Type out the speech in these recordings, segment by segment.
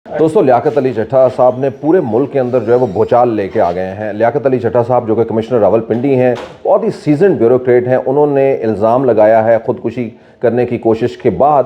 دوستو لیاقت علی چٹھا صاحب نے پورے ملک کے اندر جو ہے وہ بھوچال لے کے آ گئے ہیں۔ لیاقت علی چٹھا صاحب جو کہ کمشنر راولپنڈی ہیں، بہت ہی سیزنڈ بیوروکریٹ ہیں، انہوں نے الزام لگایا ہے خودکشی کرنے کی کوشش کے بعد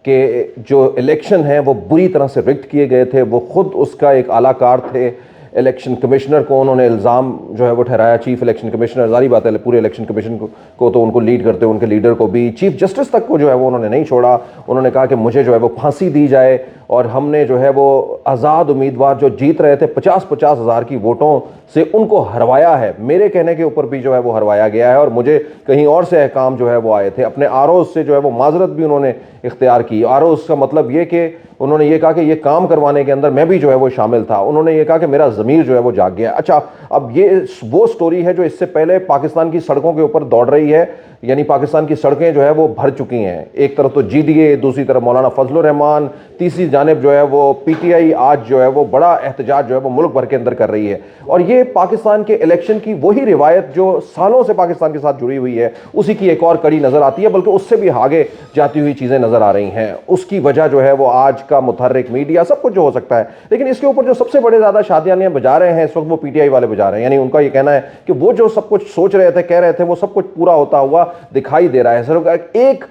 کہ جو الیکشن ہیں وہ بری طرح سے رگڈ کیے گئے تھے۔ وہ خود اس کا ایک اعلیٰ کار تھے۔ الیکشن کمشنر کو انہوں نے الزام جو ہے وہ ٹھہرایا، چیف الیکشن کمشنر، ظاہری بات ہے پورے الیکشن کمیشن کو تو ان کو لیڈ کرتے، ان کے لیڈر کو بھی، چیف جسٹس تک کو جو ہے وہ انہوں نے نہیں چھوڑا۔ انہوں نے کہا کہ مجھے جو ہے وہ پھانسی دی جائے، اور ہم نے جو ہے وہ آزاد امیدوار جو جیت رہے تھے 50 ہزار کی ووٹوں سے ان کو ہروایا ہے۔ میرے کہنے کے اوپر بھی جو ہے وہ ہروایا گیا ہے، اور مجھے کہیں اور سے احکام جو ہے وہ آئے تھے۔ اپنے آروز سے جو ہے وہ معذرت بھی انہوں نے اختیار کی۔ آروز کا مطلب یہ کہ انہوں نے یہ کہا کہ یہ کام کروانے کے اندر میں بھی جو ہے وہ شامل تھا۔ انہوں نے یہ کہا کہ میرا ضمیر جو ہے وہ جاگ گیا۔ اچھا، اب یہ وہ سٹوری ہے جو اس سے پہلے پاکستان کی سڑکوں کے اوپر دوڑ رہی ہے، یعنی پاکستان کی سڑکیں جو ہے وہ بھر چکی ہیں۔ ایک طرف تو جی ڈی اے، دوسری طرف مولانا فضل الرحمان، تیسری جانب جو ہے وہ پی ٹی آئی آج جو ہے وہ بڑا احتجاج جو ہے وہ ملک بھر کے اندر کر رہی ہے۔ اور یہ پاکستان کے الیکشن کی وہی روایت جو سالوں سے پاکستان کے ساتھ جڑی ہوئی ہے، اسی کی ایک اور کڑی نظر آتی ہے، بلکہ اس سے بھی آگے جاتی ہوئی چیزیں نظر آ رہی ہیں۔ اس کی وجہ جو ہے وہ آج کا متحرک میڈیا، سب کچھ جو ہو سکتا ہے، لیکن اس کے اوپر جو سب سے بڑے زیادہ شادیاں بجا رہے ہیں اس وقت وہ پی ٹی آئی والے بجا رہے ہیں۔ یعنی ان کا یہ کہنا ہے کہ وہ جو سب کچھ سوچ رہے تھے، کہہ رہے تھے، وہ سب کچھ پورا ہوتا ہوا دکھائی دے رہا ہے۔ صرف ایک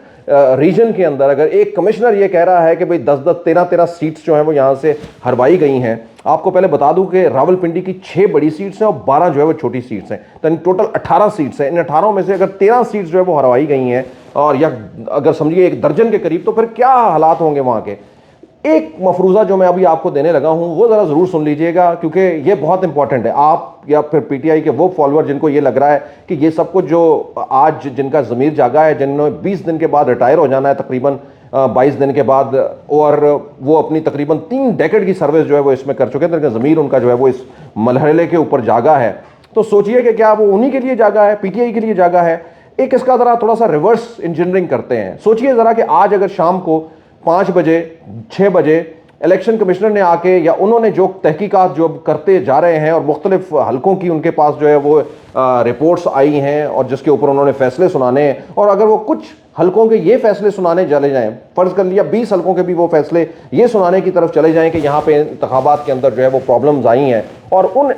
ریجن کے اندر اگر ایک کمشنر یہ کہہ رہا ہے کہ بھئی 10 13 سیٹس جو ہیں وہ یہاں سے ہروائی گئی ہیں۔ آپ کو پہلے بتا دوں کہ راولپنڈی کی 6 بڑی سیٹس ہیں اور 12 جو ہے وہ چھوٹی سیٹس ہیں، یعنی ٹوٹل 18 سیٹس ہیں۔ ان 18 میں سے اگر 13 سیٹس جو ہے وہ ہروائی گئی ہیں، اور یا اگر سمجھیے ایک درجن کے قریب، تو پھر کیا حالات ہوں گے وہاں کے۔ ایک مفروضہ جو میں ابھی آپ کو دینے لگا ہوں وہ ذرا ضرور سن لیجئے گا، کیونکہ یہ بہت امپورٹنٹ ہے۔ آپ یا پھر پی ٹی آئی کے وہ فالوور جن کو یہ لگ رہا ہے کہ یہ سب کچھ جو آج جن کا ضمیر جاگا ہے، جنہوں نے 20 دن کے بعد ریٹائر ہو جانا ہے، تقریباً 22 دن کے بعد، اور وہ اپنی تقریباً 3 ڈیکیڈ کی سروس جو ہے وہ اس میں کر چکے ہیں، تو ضمیر ان کا جو ہے وہ اس مرحلے کے اوپر جاگا ہے۔ تو سوچئے کہ کیا وہ انہی کے لیے جاگا ہے، پی ٹی آئی کے لیے جاگا ہے؟ ایک اس کا ذرا تھوڑا سا ریورس انجینئرنگ کرتے ہیں۔ سوچئے ذرا کہ آج اگر شام کو 5 بجے 6 بجے الیکشن کمشنر نے آ کے، یا انہوں نے جو تحقیقات جو کرتے جا رہے ہیں، اور مختلف حلقوں کی ان کے پاس جو ہے وہ رپورٹس آئی ہیں، اور جس کے اوپر انہوں نے فیصلے سنانے ہیں، اور اگر وہ کچھ حلقوں کے یہ فیصلے سنانے چلے جائیں، فرض کر لیا 20 حلقوں کے بھی وہ فیصلے یہ سنانے کی طرف چلے جائیں کہ یہاں پہ انتخابات کے اندر جو ہے وہ پرابلمز آئی ہیں، اور ان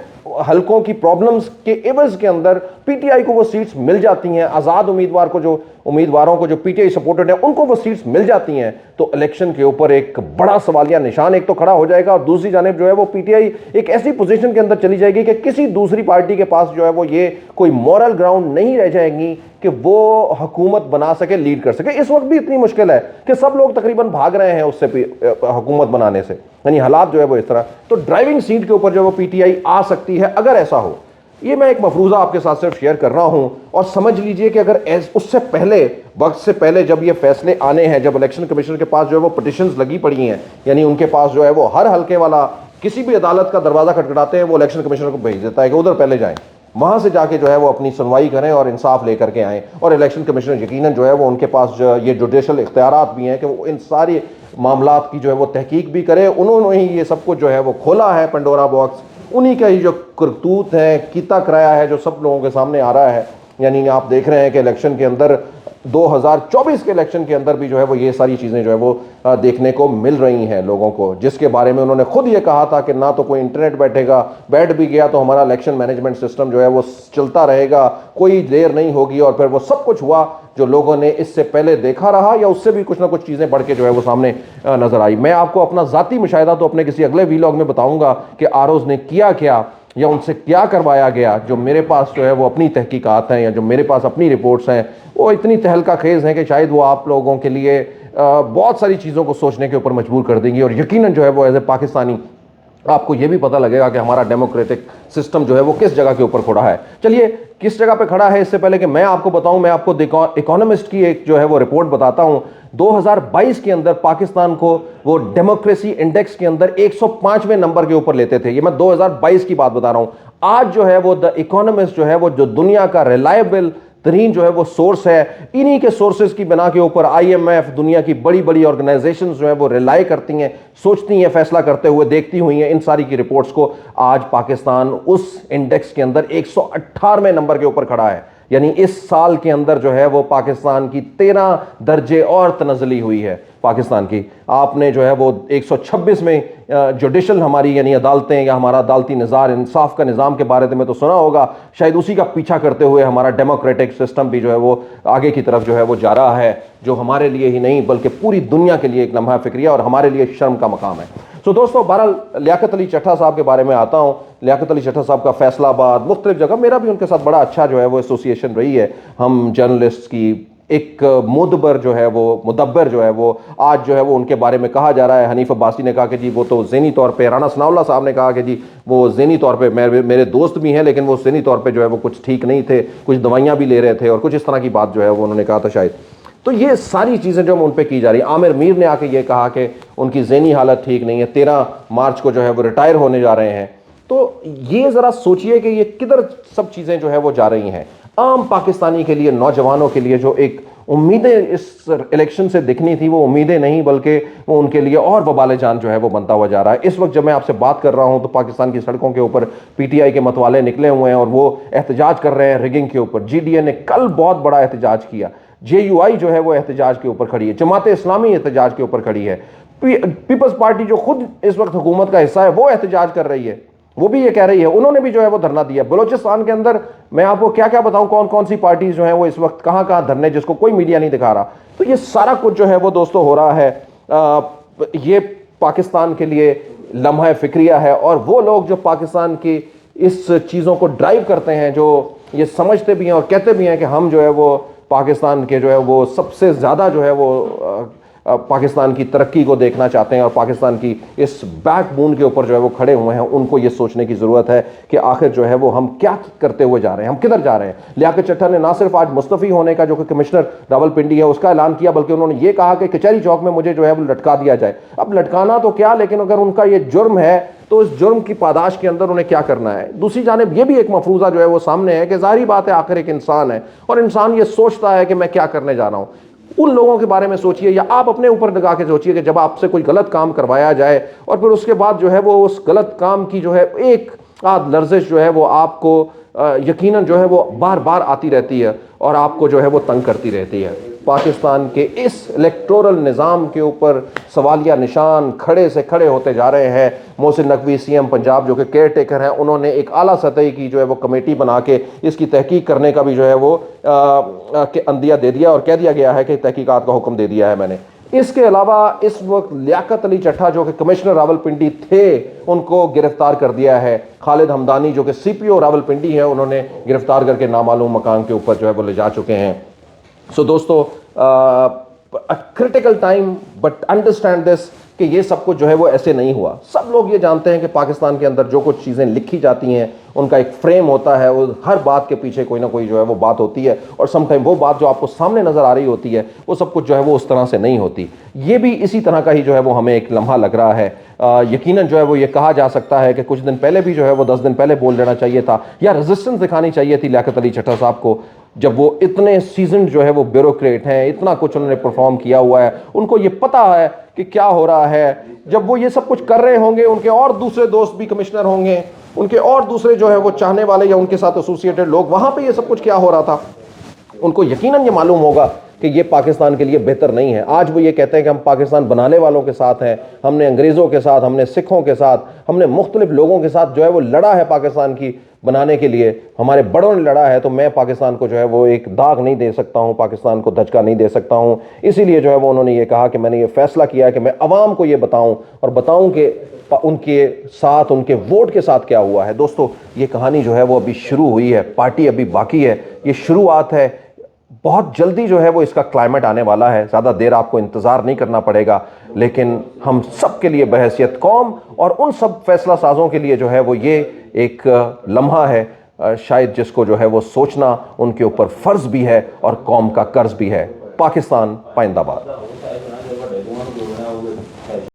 حلقوں کی پرابلمز کے عوض کے اندر پی ٹی آئی کو وہ سیٹس مل جاتی ہیں، آزاد امیدواروں کو جو پی ٹی آئی سپورٹڈ ہیں ان کو وہ سیٹس مل جاتی ہیں، تو الیکشن کے اوپر ایک بڑا سوالیہ نشان ایک تو کھڑا ہو جائے گا، اور دوسری جانب جو ہے وہ پی ٹی آئی ایک ایسی پوزیشن کے اندر چلی جائے گی کہ کسی دوسری پارٹی کے پاس جو ہے وہ یہ کوئی مورل گراؤنڈ نہیں رہ جائے گی کہ وہ حکومت بنا سکے، لیڈ کر سکے۔ اس وقت بھی اتنی مشکل ہے کہ سب لوگ تقریباً بھاگ رہے ہیں اس سے حکومت بنانے سے، یعنی حالات جو ہے وہ اس طرح، تو ڈرائیونگ سیٹ کے اوپر جو وہ پی ٹی آئی آ سکتی ہے اگر ایسا ہو۔ یہ میں ایک مفروضہ آپ کے ساتھ صرف شیئر کر رہا ہوں، اور سمجھ لیجئے کہ اگر اس سے پہلے وقت سے پہلے جب یہ فیصلے آنے ہیں، جب الیکشن کمیشن کے پاس جو ہے وہ پٹیشنز لگی پڑی ہیں، یعنی ان کے پاس جو ہے وہ ہر حلقے والا کسی بھی عدالت کا دروازہ کھٹکھٹاتے ہیں، وہ الیکشن کمشنر کو بھیج دیتا ہے کہ ادھر پہلے جائیں، وہاں سے جا کے جو ہے وہ اپنی سنوائی کریں اور انصاف لے کر کے آئیں، اور الیکشن کمشنر یقیناً جو ہے وہ ان کے پاس جو یہ جوڈیشل اختیارات بھی ہیں کہ وہ ان ساری معاملات کی جو ہے وہ تحقیق بھی کرے۔ انہوں نے ہی یہ سب کچھ جو ہے وہ کھولا ہے پنڈورا باکس، انہی کا ہی جو کرتوت ہے، کیتا کرایا ہے جو سب لوگوں کے سامنے آ رہا ہے۔ یعنی آپ دیکھ رہے ہیں کہ الیکشن کے اندر 2024 کے الیکشن کے اندر بھی جو ہے وہ یہ ساری چیزیں جو ہے وہ دیکھنے کو مل رہی ہیں لوگوں کو، جس کے بارے میں انہوں نے خود یہ کہا تھا کہ نہ تو کوئی انٹرنیٹ بیٹھے گا، بیٹھ بھی گیا تو ہمارا الیکشن مینجمنٹ سسٹم جو ہے وہ چلتا رہے گا، کوئی دیر نہیں ہوگی، اور پھر وہ سب کچھ ہوا جو لوگوں نے اس سے پہلے دیکھا رہا، یا اس سے بھی کچھ نہ کچھ چیزیں بڑھ کے جو ہے وہ سامنے نظر آئی۔ میں آپ کو اپنا ذاتی مشاہدہ تو اپنے کسی اگلے ویلاگ میں بتاؤں گا کہ آروز نے کیا یا ان سے کیا کروایا گیا۔ جو میرے پاس جو ہے وہ اپنی تحقیقات ہیں، یا جو میرے پاس اپنی رپورٹس ہیں، وہ اتنی تہلکہ خیز ہیں کہ شاید وہ آپ لوگوں کے لیے بہت ساری چیزوں کو سوچنے کے اوپر مجبور کر دیں گی، اور یقیناً جو ہے وہ ایز اے پاکستانی آپ کو یہ بھی پتہ لگے گا کہ ہمارا ڈیموکریٹک سسٹم جو ہے وہ کس جگہ کے اوپر کھڑا ہے۔ چلیے کس جگہ پہ کھڑا ہے، اس سے پہلے کہ میں آپ کو بتاؤں، میں آپ کو اکانومسٹ کی ایک جو ہے وہ رپورٹ بتاتا ہوں۔ 2022 کے اندر پاکستان کو وہ ڈیموکریسی انڈیکس کے اندر 105ویں نمبر کے اوپر لیتے تھے، یہ میں 2022 کی بات بتا رہا ہوں۔ آج جو ہے وہ دا اکانومسٹ جو ہے وہ جو دنیا کا ریلائبل ترین جو ہے وہ سورس ہے، انہی کے سورسز کی بنا کے اوپر آئی ایم ایف، دنیا کی بڑی بڑی آرگنائزیشنز جو ہیں وہ ریلائی کرتی ہیں، سوچتی ہیں، فیصلہ کرتے ہوئے دیکھتی ہوئی ہیں ان ساری کی رپورٹس کو۔ آج پاکستان اس انڈیکس کے اندر 118ویں نمبر کے اوپر کھڑا ہے، یعنی اس سال کے اندر جو ہے وہ پاکستان کی 13 درجے اور تنزلی ہوئی ہے۔ پاکستان کی. آپ نے جو ہے وہ 126 میں جوڈیشل ہماری یعنی عدالتیں یا ہمارا عدالتی نظام انصاف کا نظام کے بارے میں تو سنا ہوگا, شاید اسی کا پیچھا کرتے ہوئے ہمارا ڈیموکریٹک سسٹم بھی جو ہے وہ آگے کی طرف جو ہے وہ جا رہا ہے, جو ہمارے لیے ہی نہیں بلکہ پوری دنیا کے لیے ایک لمحہ فکریہ اور ہمارے لیے شرم کا مقام ہے. سو دوستو, بہرحال لیاقت علی چٹھا صاحب کے بارے میں آتا ہوں. لیاقت علی چٹھا صاحب کا فیصلہ آباد مختلف جگہ میرا بھی ان کے ساتھ بڑا اچھا جو ہے وہ ایسوسیشن رہی ہے. ہم جرنلسٹ کی ایک مدبر جو ہے وہ مدبر جو ہے وہ آج جو ہے وہ ان کے بارے میں کہا جا رہا ہے. حنیف عباسی نے کہا کہ جی وہ تو ذہنی طور پہ, رانا ثناء اللہ صاحب نے کہا کہ جی وہ ذہنی طور پہ میرے دوست بھی ہیں لیکن وہ ذہنی طور پہ جو ہے وہ کچھ ٹھیک نہیں تھے, کچھ دوائیاں بھی لے رہے تھے اور کچھ اس طرح کی بات جو ہے وہ انہوں نے کہا تھا شاید. تو یہ ساری چیزیں جو ہم ان پہ کی جا رہی ہیں. عامر میر نے آ کے یہ کہا کہ ان کی ذہنی حالت ٹھیک نہیں ہے, 13 مارچ کو جو ہے وہ ریٹائر ہونے جا رہے ہیں. تو یہ ذرا سوچئے کہ یہ کدھر سب چیزیں جو ہے وہ جا رہی ہیں. عام پاکستانی کے لیے, نوجوانوں کے لیے جو ایک امیدیں اس الیکشن سے دکھنی تھی, وہ امیدیں نہیں بلکہ وہ ان کے لیے اور وبال جان جو ہے وہ بنتا ہوا جا رہا ہے. اس وقت جب میں آپ سے بات کر رہا ہوں تو پاکستان کی سڑکوں کے اوپر پی ٹی آئی کے متوالے نکلے ہوئے ہیں اور وہ احتجاج کر رہے ہیں ریگنگ کے اوپر. جی ڈی اے نے کل بہت بڑا احتجاج کیا, جے یو آئی جو ہے وہ احتجاج کے اوپر کھڑی ہے, جماعت اسلامی احتجاج کے اوپر کھڑی ہے, پیپلز پارٹی جو خود اس وقت حکومت کا حصہ ہے وہ احتجاج کر رہی ہے, وہ بھی یہ کہہ رہی ہے, انہوں نے بھی جو ہے وہ دھرنا دیا. بلوچستان کے اندر میں آپ کو کیا کیا بتاؤں کون کون سی پارٹیز جو ہیں وہ اس وقت کہاں کہاں دھرنے, جس کو کوئی میڈیا نہیں دکھا رہا. تو یہ سارا کچھ جو ہے وہ دوستو ہو رہا ہے. یہ پاکستان کے لیے لمحہ فکریہ ہے, اور وہ لوگ جو پاکستان کی اس چیزوں کو ڈرائیو کرتے ہیں, جو یہ سمجھتے بھی ہیں اور کہتے بھی ہیں کہ ہم جو ہے وہ پاکستان کے جو ہے وہ سب سے زیادہ جو ہے وہ پاکستان کی ترقی کو دیکھنا چاہتے ہیں اور پاکستان کی اس بیک بون کے اوپر جو ہے وہ کھڑے ہوئے ہیں, ان کو یہ سوچنے کی ضرورت ہے کہ آخر جو ہے وہ ہم کیا کرتے ہوئے جا رہے ہیں, ہم کدھر جا رہے ہیں. لیاقت چٹھا نے نہ صرف آج مستعفی ہونے کا جو کہ کمشنر راولپنڈی ہے اس کا اعلان کیا, بلکہ انہوں نے یہ کہا کہ کچہری چوک میں مجھے جو ہے وہ لٹکا دیا جائے. اب لٹکانا تو کیا, لیکن اگر ان کا یہ جرم ہے تو اس جرم کی پاداش کے اندر انہیں کیا کرنا ہے. دوسری جانب یہ بھی ایک مفروضہ جو ہے وہ سامنے ہے کہ ظاہری بات ہے آخر ایک انسان ہے اور انسان یہ سوچتا ہے کہ میں کیا کرنے جا رہا ہوں. ان لوگوں کے بارے میں سوچئے, یا آپ اپنے اوپر لگا کے سوچئے کہ جب آپ سے کوئی غلط کام کروایا جائے اور پھر اس کے بعد جو ہے وہ اس غلط کام کی جو ہے ایک آدھ لرزش جو ہے وہ آپ کو یقیناً جو ہے وہ بار بار آتی رہتی ہے اور آپ کو جو ہے وہ تنگ کرتی رہتی ہے. پاکستان کے اس الیکٹورل نظام کے اوپر سوالیہ نشان کھڑے سے کھڑے ہوتے جا رہے ہیں. محسن نقوی سی ایم پنجاب جو کہ کیئر ٹیکر ہیں, انہوں نے ایک اعلیٰ سطحی کی جو ہے وہ کمیٹی بنا کے اس کی تحقیق کرنے کا بھی جو ہے وہ عندیہ دے دیا اور کہہ دیا گیا ہے کہ تحقیقات کا حکم دے دیا ہے میں نے. اس کے علاوہ اس وقت لیاقت علی چٹھا جو کہ کمشنر راولپنڈی تھے ان کو گرفتار کر دیا ہے. خالد حمدانی جو کہ سی پی او راولپنڈی ہیں انہوں نے گرفتار کر کے نامعلوم مکان کے اوپر جو ہے وہ لے جا چکے ہیں. سو دوستو, critical time but understand this کہ یہ سب کچھ جو ہے وہ ایسے نہیں ہوا. سب لوگ یہ جانتے ہیں کہ پاکستان کے اندر جو کچھ چیزیں لکھی جاتی ہیں ان کا ایک فریم ہوتا ہے, وہ ہر بات کے پیچھے کوئی نہ کوئی جو ہے وہ بات ہوتی ہے, اور سم ٹائم وہ بات جو آپ کو سامنے نظر آ رہی ہوتی ہے وہ سب کچھ جو ہے وہ اس طرح سے نہیں ہوتی. یہ بھی اسی طرح کا ہی جو ہے وہ ہمیں ایک لمحہ لگ رہا ہے. یقیناً جو ہے وہ یہ کہا جا سکتا ہے کہ کچھ دن پہلے بھی جو ہے وہ 10 دن پہلے بول لینا چاہیے تھا, یا ریزسٹنس دکھانی چاہیے تھی لیاقت علی چٹھا صاحب کو, جب وہ اتنے سیزنڈ جو ہے وہ بیوروکریٹ ہیں, اتنا کچھ انہوں نے پرفارم کیا ہوا ہے, ان کو یہ پتہ ہے کہ کیا ہو رہا ہے. جب وہ یہ سب کچھ کر رہے ہوں گے, ان کے اور دوسرے دوست بھی کمشنر ہوں گے, ان کے اور دوسرے جو ہے وہ چاہنے والے یا ان کے ساتھ ایسوسیٹڈ لوگ وہاں پہ یہ سب کچھ کیا ہو رہا تھا, ان کو یقیناً یہ معلوم ہوگا کہ یہ پاکستان کے لیے بہتر نہیں ہے. آج وہ یہ کہتے ہیں کہ ہم پاکستان بنانے والوں کے ساتھ ہیں, ہم نے انگریزوں کے ساتھ, ہم نے سکھوں کے ساتھ, ہم نے مختلف لوگوں کے ساتھ جو ہے وہ لڑا ہے پاکستان کی بنانے کے لیے, ہمارے بڑوں نے لڑا ہے, تو میں پاکستان کو جو ہے وہ ایک داغ نہیں دے سکتا ہوں, پاکستان کو دھچکا نہیں دے سکتا ہوں. اسی لیے جو ہے وہ انہوں نے یہ کہا کہ میں نے یہ فیصلہ کیا ہے کہ میں عوام کو یہ بتاؤں اور بتاؤں کہ ان کے ساتھ, ان کے ووٹ کے ساتھ کیا ہوا ہے. دوستو, یہ کہانی جو ہے وہ ابھی شروع ہوئی ہے, پارٹی ابھی باقی ہے, یہ شروعات ہے. بہت جلدی جو ہے وہ اس کا کلائمیٹ آنے والا ہے, زیادہ دیر آپ کو انتظار نہیں کرنا پڑے گا. لیکن ہم سب کے لیے بحیثیت قوم اور ان سب فیصلہ سازوں کے لیے جو ہے وہ یہ ایک لمحہ ہے شاید جس کو جو ہے وہ سوچنا ان کے اوپر فرض بھی ہے اور قوم کا قرض بھی ہے. پاکستان پائندہ باد.